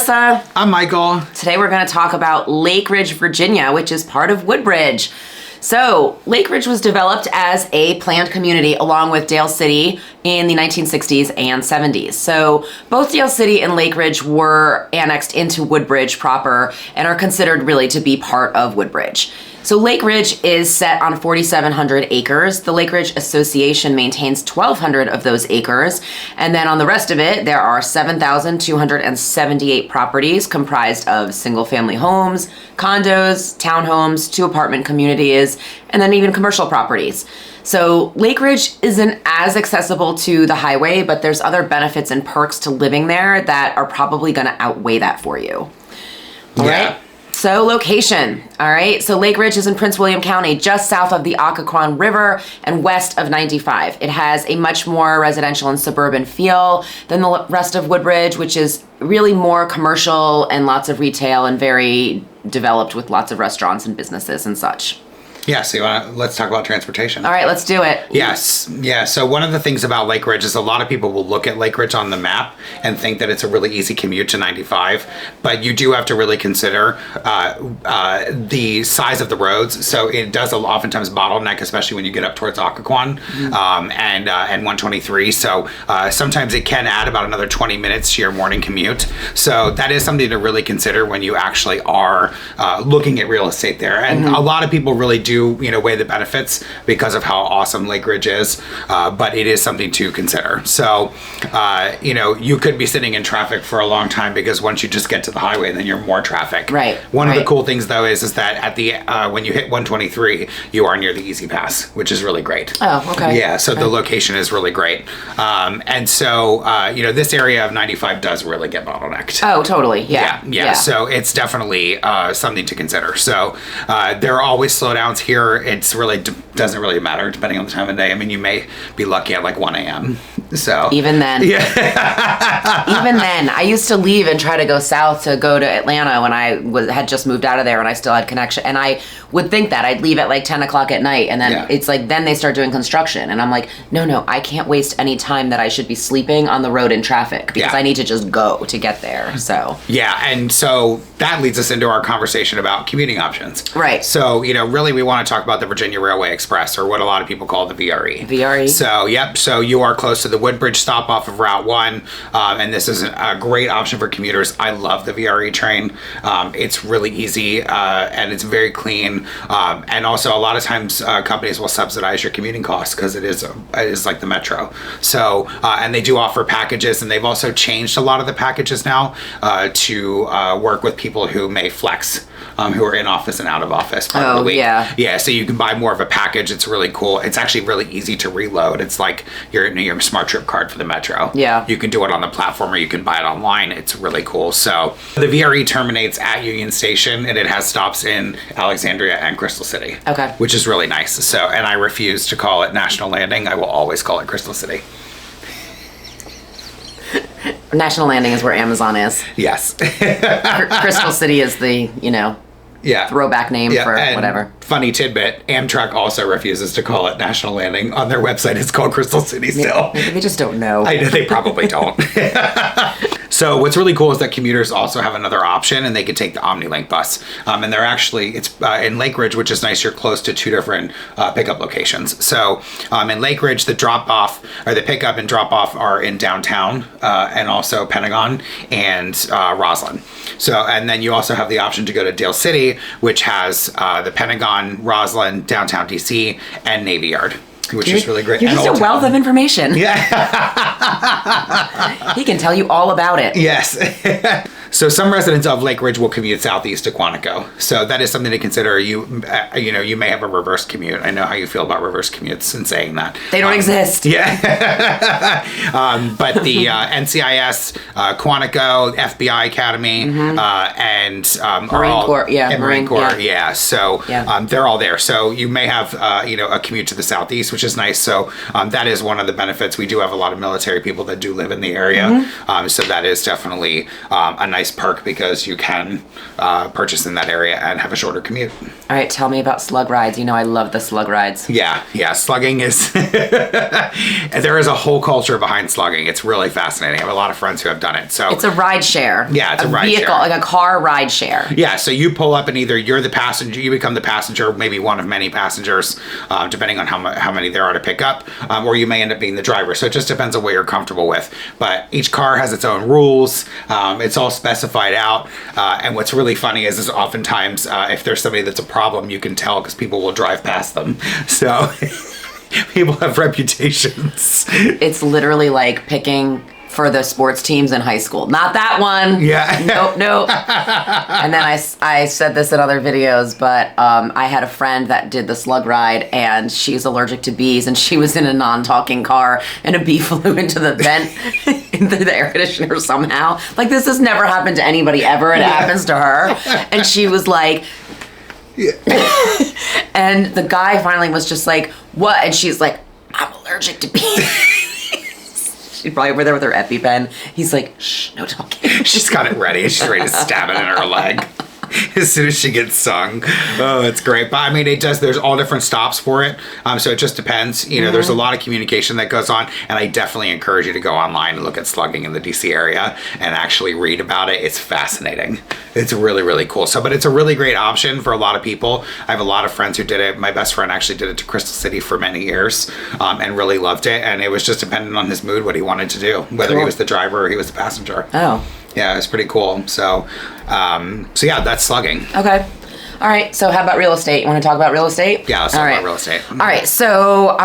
Melissa. I'm Michael. Today we're going to talk about Lake Ridge, Virginia, which is part of Woodbridge. So Lake Ridge was developed as a planned community along with Dale City in the 1960s and 70s. So both Dale City and Lake Ridge were annexed into Woodbridge proper and are considered really to be part of Woodbridge. So Lake Ridge is set on 4,700 acres. The Lake Ridge Association maintains 1,200 of those acres. And then on the rest of it, there are 7,278 properties comprised of single family homes, condos, townhomes, 2 apartment communities, and then even commercial properties. So Lake Ridge isn't as accessible to the highway, but there's other benefits and perks to living there that are probably gonna outweigh that for you. All right. So location, all right? So Lake Ridge is in Prince William County, just south of the Occoquan River and west of 95. It has a much more residential and suburban feel than the rest of Woodbridge, which is really more commercial and lots of retail and very developed with lots of restaurants and businesses and such. Yeah, so let's talk about transportation. All right, let's do it. Yes. Yeah, so one of the things about Lake Ridge is a lot of people will look at Lake Ridge on the map and think that it's a really easy commute to 95, but you do have to really consider the size of the roads. So it does oftentimes bottleneck, especially when you get up towards Occoquan and 123. So sometimes it can add about another 20 minutes to your morning commute. So that is something to really consider when you actually are looking at real estate there. And a lot of people really do weigh the benefits because of how awesome Lake Ridge is, but it is something to consider. So you could be sitting in traffic for a long time because once you just get to the highway, then you're more traffic. Right. One of the cool things though is that at the when you hit 123, you are near the Easy Pass, which is really great. Oh, okay. Yeah, so the location is really great, and so this area of 95 does really get bottlenecked. Oh, totally. Yeah. So it's definitely something to consider. So there are always slowdowns here. It's really doesn't really matter depending on the time of day. I mean, you may be lucky at like 1 a.m. So even then, even then, I used to leave and try to go south to go to Atlanta when I had just moved out of there and I still had connection. And I would think that I'd leave at like 10 o'clock at night, and then it's like then they start doing construction, and I'm like, no, I can't waste any time that I should be sleeping on the road in traffic because I need to just go to get there. So and so that leads us into our conversation about commuting options. Right. So really we want to talk about the Virginia Railway Express, or what a lot of people call the VRE. VRE. So so you are close to the Woodbridge stop off of Route 1, and this is a great option for commuters. I love the VRE train. It's really easy and it's very clean, and also a lot of times companies will subsidize your commuting costs because it is like the metro. So and they do offer packages, and they've also changed a lot of the packages now to work with people who may flex, who are in office and out of office part of the week. Yeah, so you can buy more of a package. It's really cool. It's actually really easy to reload. It's like your Smart Trip card for the metro. Yeah. You can do it on the platform or you can buy it online. It's really cool. So the VRE terminates at Union Station, and it has stops in Alexandria and Crystal City. Okay. Which is really nice. So, and I refuse to call it National Landing. I will always call it Crystal City. National Landing is where Amazon is. Yes. Crystal City is the, throwback name for whatever. Funny tidbit, Amtrak also refuses to call it National Landing. On their website, it's called Crystal City still. Maybe they just don't know. I know, they probably don't. So what's really cool is that commuters also have another option, and they can take the OmniLink bus. And they're actually, it's in Lake Ridge, which is nice. You're close to 2 different pickup locations. So in Lake Ridge, the pickup and drop off are in downtown and also Pentagon and Roslyn. So, and then you also have the option to go to Dale City, which has the Pentagon, Roslyn, downtown DC, and Navy Yard, which is really great. You're just a wealth of information. Yeah. He can tell you all about it. Yes. So some residents of Lake Ridge will commute southeast to Quantico. So that is something to consider. You may have a reverse commute. I know how you feel about reverse commutes and saying that. They don't exist. Yeah. But the NCIS, Quantico, FBI Academy, and Marine Corps. Yeah. And Marine Corps. Yeah. So they're all there. So you may have a commute to the southeast, which is nice. So that is one of the benefits. We do have a lot of military people that do live in the area. So that is definitely a nice nice perk because you can purchase in that area and have a shorter commute. All right, tell me about slug rides. I love the slug rides. Yeah, slugging is there is a whole culture behind slugging. It's really fascinating. I have a lot of friends who have done it. So it's a ride share. Yeah, it's a ride vehicle, share. like a car ride share. Yeah, so you pull up and either you're the passenger, you become the passenger, maybe one of many passengers, depending on how many there are to pick up, or you may end up being the driver. So it just depends on what you're comfortable with. But each car has its own rules. It's all specified out. And what's really funny is oftentimes if there's somebody that's a problem, you can tell because people will drive past them. So people have reputations. It's literally like picking for the sports teams in high school. Not that one. Yeah. Nope. And then I said this in other videos, but I had a friend that did the slug ride, and she's allergic to bees, and she was in a non-talking car, and a bee flew into the vent into the air conditioner somehow. Like, this has never happened to anybody ever. It happens to her. And she was like, and the guy finally was just like, what? And she's like, I'm allergic to bees. She's probably over there with her EpiPen. He's like, shh, no talking. She's got it ready. She's ready to stab it in her leg as soon as she gets stung. Oh, it's great. But I mean, there's all different stops for it. So it just depends. There's a lot of communication that goes on. And I definitely encourage you to go online and look at slugging in the DC area and actually read about it. It's fascinating. It's really, really cool. But it's a really great option for a lot of people. I have a lot of friends who did it. My best friend actually did it to Crystal City for many years and really loved it. And it was just dependent on his mood, what he wanted to do, whether he was the driver or he was the passenger. Oh. Yeah, it's pretty cool. So yeah, that's slugging. Okay. All right. So how about real estate? You want to talk about real estate? Yeah, let's talk about real estate. All right. So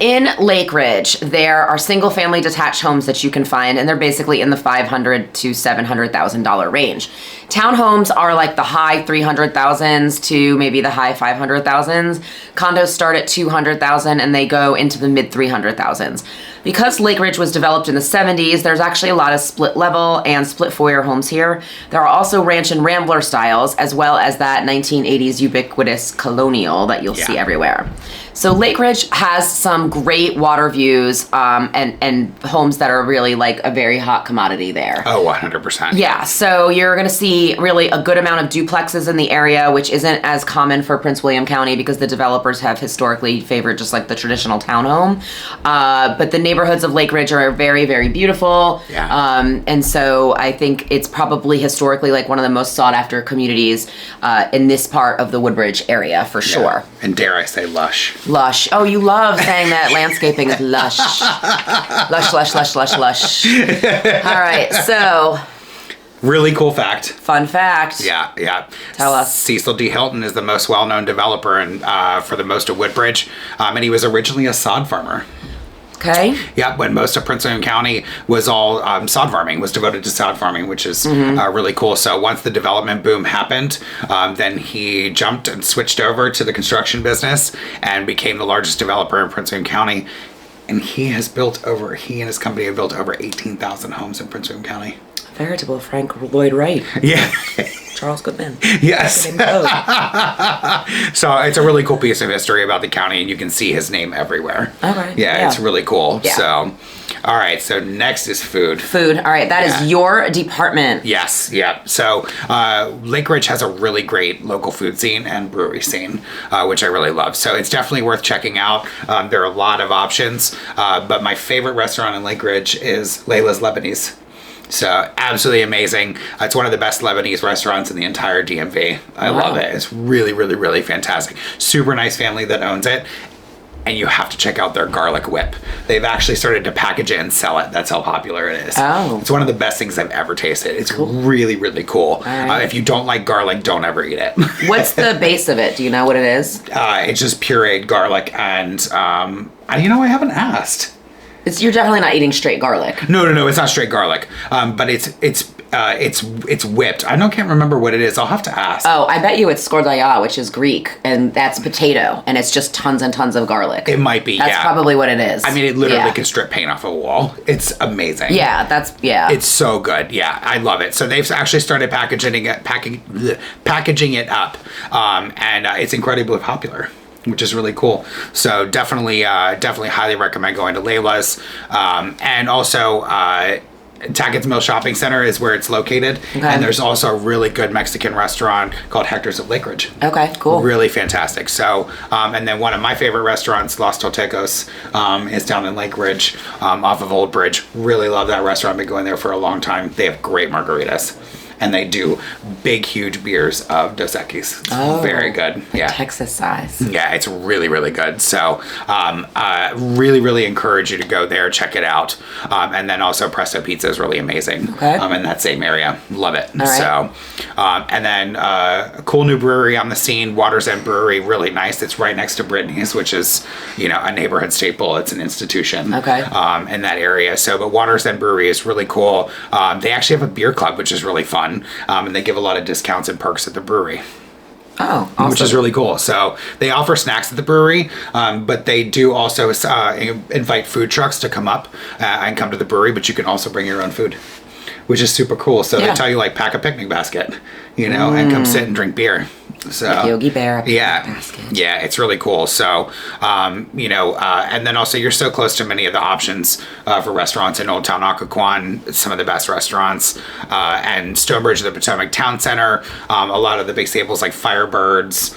in Lake Ridge, there are single-family detached homes that you can find, and they're basically in the $500,000 to $700,000 range. Townhomes are like the high 300,000s to maybe the high 500,000s. Condos start at 200,000 and they go into the mid 300,000s. Because Lake Ridge was developed in the 70s, there's actually a lot of split level and split foyer homes here. There are also ranch and rambler styles, as well as that 1980s ubiquitous colonial that you'll see everywhere. So Lake Ridge has some great water views and homes that are really like a very hot commodity there. Oh, 100%. Yeah, so you're going to see really a good amount of duplexes in the area, which isn't as common for Prince William County because the developers have historically favored just like the traditional townhome. But the neighborhoods of Lake Ridge are very, very beautiful. Yeah. And so I think it's probably historically like one of the most sought after communities in this part of the Woodbridge area for sure. And dare I say lush. Lush. Oh, you love saying that landscaping is lush. Lush, lush, lush, lush, lush. All right, so. Really cool fact. Fun fact. Yeah. Tell us. Cecil D. Hilton is the most well-known developer for the most of Woodbridge, and he was originally a sod farmer. Okay. Yeah, when most of Prince William County was all sod farming, was devoted to sod farming, which is really cool. So once the development boom happened, then he jumped and switched over to the construction business and became the largest developer in Prince William County. And he and his company have built over 18,000 homes in Prince William County. Veritable Frank Lloyd Wright. Yeah. Charles Goodman. Yes. So it's a really cool piece of history about the county, and you can see his name everywhere. Okay. Yeah, it's really cool. Yeah. So, all right. So next is food. Food. All right. That is your department. Yes. Yeah. So Lake Ridge has a really great local food scene and brewery scene, which I really love. So it's definitely worth checking out. There are a lot of options, but my favorite restaurant in Lake Ridge is Layla's Lebanese. So absolutely amazing. It's one of the best Lebanese restaurants in the entire DMV. I love it. It's really, really, really fantastic. Super nice family that owns it. And you have to check out their garlic whip. They've actually started to package it and sell it. That's how popular it is. Oh. It's one of the best things I've ever tasted. It's really, really cool. Right. If you don't like garlic, don't ever eat it. What's the base of it? Do you know what it is? It's just pureed garlic and, I haven't asked. You're definitely not eating straight garlic. No, it's not straight garlic. But it's whipped. I can't remember what it is. I'll have to ask. Oh, I bet you it's skordaya, which is Greek, and that's potato, and it's just tons and tons of garlic. It might be, That's probably what it is. I mean, it literally can strip paint off a wall. It's amazing. Yeah, It's so good. Yeah, I love it. So they've actually started packaging it up, and it's incredibly popular, which is really cool. So definitely highly recommend going to Layla's. And also, Tackett's Mill Shopping Center is where it's located. Okay. And there's also a really good Mexican restaurant called Hector's of Lake Ridge. Okay, cool. Really fantastic. So, and then one of my favorite restaurants, Los Toltecos, is down in Lake Ridge, off of Old Bridge. Really love that restaurant. Been going there for a long time. They have great margaritas. And they do big, huge beers of Dos Equis. It's very good. Yeah. Texas size. Yeah, it's really, really good. So, really, really encourage you to go there, check it out. And then also Presto Pizza is really amazing. Okay. In that same area. Love it. All right. So, and then a cool new brewery on the scene, Water's End Brewery, really nice. It's right next to Brittany's, which is, a neighborhood staple. It's an institution. Okay. In that area. So, but Water's End Brewery is really cool. They actually have a beer club, which is really fun. And they give a lot of discounts and perks at the brewery. Oh, awesome. Which is really cool. So they offer snacks at the brewery, but they do also invite food trucks to come up and come to the brewery, but you can also bring your own food, which is super cool. So they tell you, like, pack a picnic basket, and come sit and drink beer. So like Yogi Bear. Basket. Yeah, it's really cool. So, and then also you're so close to many of the options for restaurants in Old Town Occoquan, some of the best restaurants, and Stonebridge of the Potomac Town Center, a lot of the big staples like Firebirds,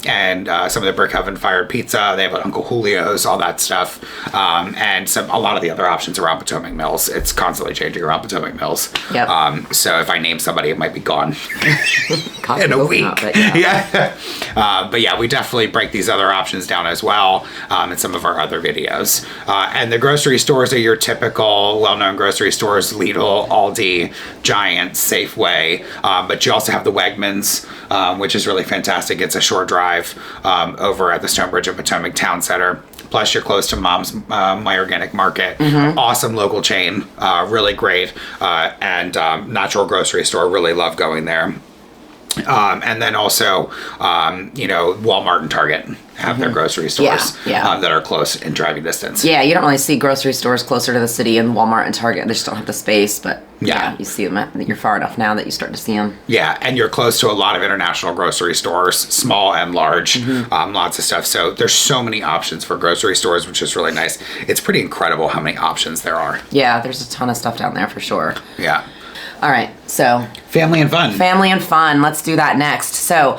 and some of the Brick Oven Fired Pizza. They have Uncle Julio's, all that stuff, and a lot of the other options around Potomac Mills. It's constantly changing around Potomac Mills. Yep. So if I name somebody, it might be gone God, in a week. But yeah. But yeah, we definitely break these other options down as well in some of our other videos. And the grocery stores are your typical well-known grocery stores: Lidl, Aldi, Giant, Safeway. But you also have the Wegmans, which is really fantastic. It's a short drive over at the Stonebridge of Potomac Town Center. Plus, you're close to Mom's My Organic Market. Awesome local chain, really great, and natural grocery store. Really love going there. And then also, Walmart and Target have their grocery stores that are close in driving distance. Yeah, you don't really see grocery stores closer to the city and Walmart and Target. They just don't have the space, but you see them. You're far enough now that you start to see them. Yeah, and you're close to a lot of international grocery stores, small and large, lots of stuff. So there's so many options for grocery stores, which is really nice. It's pretty incredible how many options there are. Yeah, there's a ton of stuff down there for sure. Yeah. All right, so family and fun. Family and fun. Let's do that next. So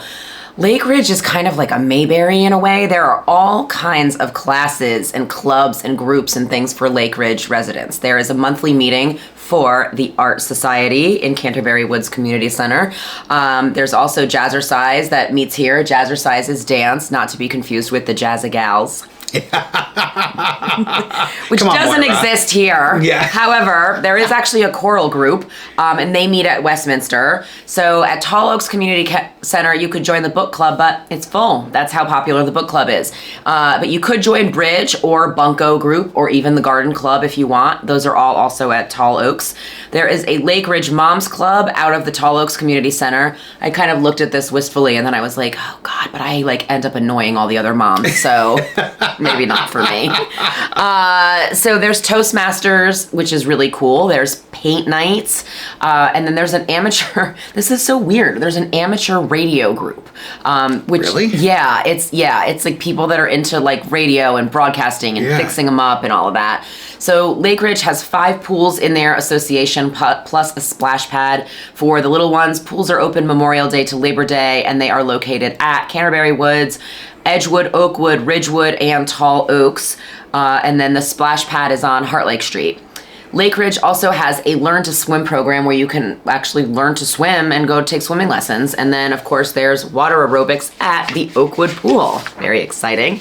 Lake Ridge is kind of like a Mayberry in a way. There are all kinds of classes and clubs and groups and things for Lake Ridge residents. There is a monthly meeting for the Art Society in Canterbury Woods Community Center. There's also Jazzercise that meets here. Jazzercise is dance, not to be confused with the Jazzagals. Which doesn't exist here. Yeah. However, there is actually a choral group, and they meet at Westminster. So at Tall Oaks Community Center, you could join the book club, but it's full. That's how popular the book club is. But you could join Bridge or Bunko group or even the Garden Club if you want. Those are all also at Tall Oaks. There is a Lake Ridge Moms Club out of the Tall Oaks Community Center. I kind of looked at this wistfully, and then I was like, oh God, but I end up annoying all the other moms. So maybe not for me. So there's Toastmasters, which is really cool. There's paint nights. And then there's an amateur, this is so weird. There's an amateur radio group. Which, really? Yeah, it's like people that are into like radio and broadcasting and fixing them up and all of that. So Lake Ridge has 5 pools in their association plus a splash pad for the little ones. Pools are open Memorial Day to Labor Day, and they are located at Canterbury Woods, Edgewood, Oakwood, Ridgewood, and Tall Oaks. And then the splash pad is on Heartlake Street. Lake Ridge also has a Learn to Swim program where you can actually learn to swim and go take swimming lessons. And then, of course, there's water aerobics at the Oakwood Pool. Very exciting.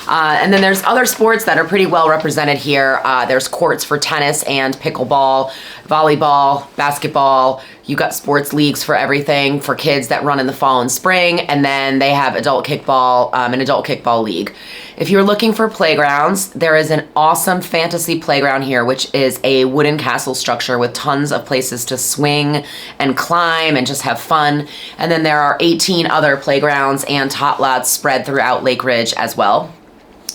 And then there's other sports that are pretty well represented here. There's courts for tennis and pickleball, volleyball, basketball. You got sports leagues for everything for kids that run in the fall and spring. And then they have adult kickball, an adult kickball league. If you're looking for playgrounds, there is an awesome fantasy playground here, which is a wooden castle structure with tons of places to swing and climb and just have fun. And then there are 18 other playgrounds and tot lots spread throughout Lake Ridge as well.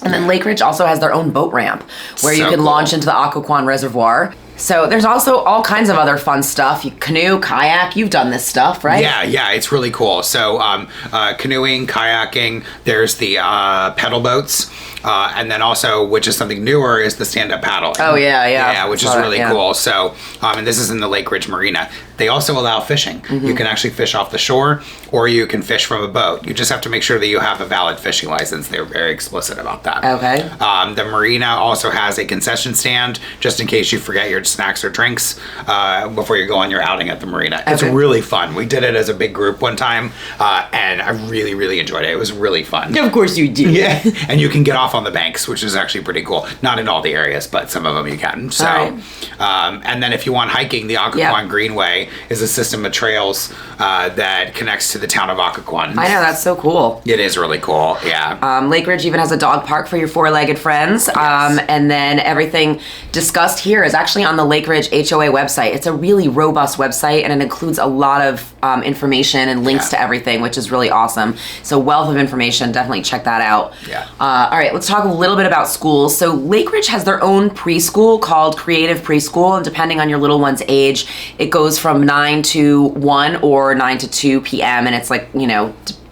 And then Lake Ridge also has their own boat ramp where you can launch into the Occoquan Reservoir. So there's also all kinds of other fun stuff. You canoe, kayak, you've done this stuff, right? Yeah, it's really cool. So canoeing, kayaking, there's the pedal boats, and then also, which is something newer, is the stand-up paddling. Oh, yeah. Yeah, which is really cool. So, and this is in the Lake Ridge Marina. They also allow fishing. You can actually fish off the shore, or you can fish from a boat. You just have to make sure that you have a valid fishing license. They're very explicit about that. Okay. The marina also has a concession stand, just in case you forget your snacks or drinks before you go on your outing at the marina. It's really fun. We did it as a big group one time, and I really, really enjoyed it. It was really fun. Of course you do. Yeah, and you can get off on the banks, which is actually pretty cool. Not in all the areas, but some of them you can. So, and then if you want hiking, the Occoquan Greenway is a system of trails that connects to the town of Occoquan. I know, that's so cool. It is really cool, yeah. Lake Ridge even has a dog park for your four-legged friends. Yes. And then everything discussed here is actually on the Lake Ridge HOA website. It's a really robust website, and it includes a lot of information and links to everything, which is really awesome. So wealth of information, definitely check that out. Yeah. All right, let's talk a little bit about schools. So Lake Ridge has their own preschool called Creative Preschool, and depending on your little one's age, it goes from 9 to 1 or 9 to 2 p.m. And it's like,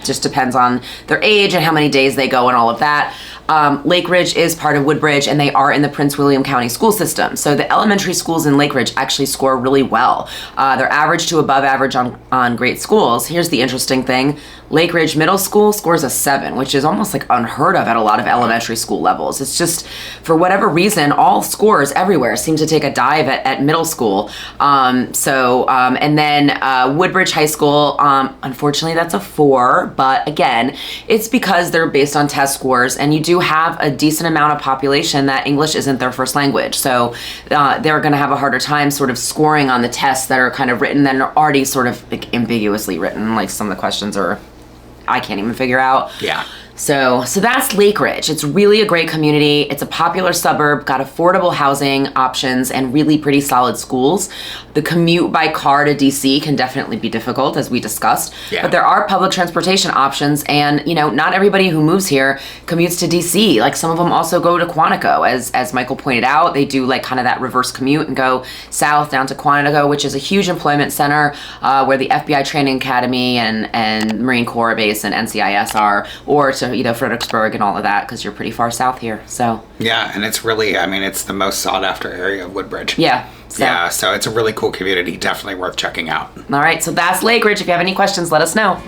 just depends on their age and how many days they go and all of that. Lake Ridge is part of Woodbridge, and they are in the Prince William County school system. So the elementary schools in Lake Ridge actually score really well. They're average to above average on great schools. Here's the interesting thing. Lake Ridge Middle School scores a 7, which is almost like unheard of at a lot of elementary school levels. It's just, for whatever reason, all scores everywhere seem to take a dive at middle school. And then Woodbridge High School, unfortunately that's a 4, but again, it's because they're based on test scores, and you do have a decent amount of population that English isn't their first language. So they're gonna have a harder time sort of scoring on the tests that are kind of written, that are already sort of like ambiguously written. Like some of the questions are, I can't even figure out. Yeah. So that's Lake Ridge. It's really a great community. It's a popular suburb, got affordable housing options and really pretty solid schools. The commute by car to DC can definitely be difficult, as we discussed. Yeah. But there are public transportation options, and not everybody who moves here commutes to DC. Like some of them also go to Quantico, as Michael pointed out. They do like kind of that reverse commute and go south down to Quantico, which is a huge employment center where the FBI Training Academy and Marine Corps Base and NCIS are, or to Fredericksburg and all of that, because you're pretty far south here. So yeah, and it's really, it's the most sought after area of Woodbridge. Yeah. So it's a really cool community. Definitely worth checking out. All right, so that's Lake Ridge. If you have any questions, let us know.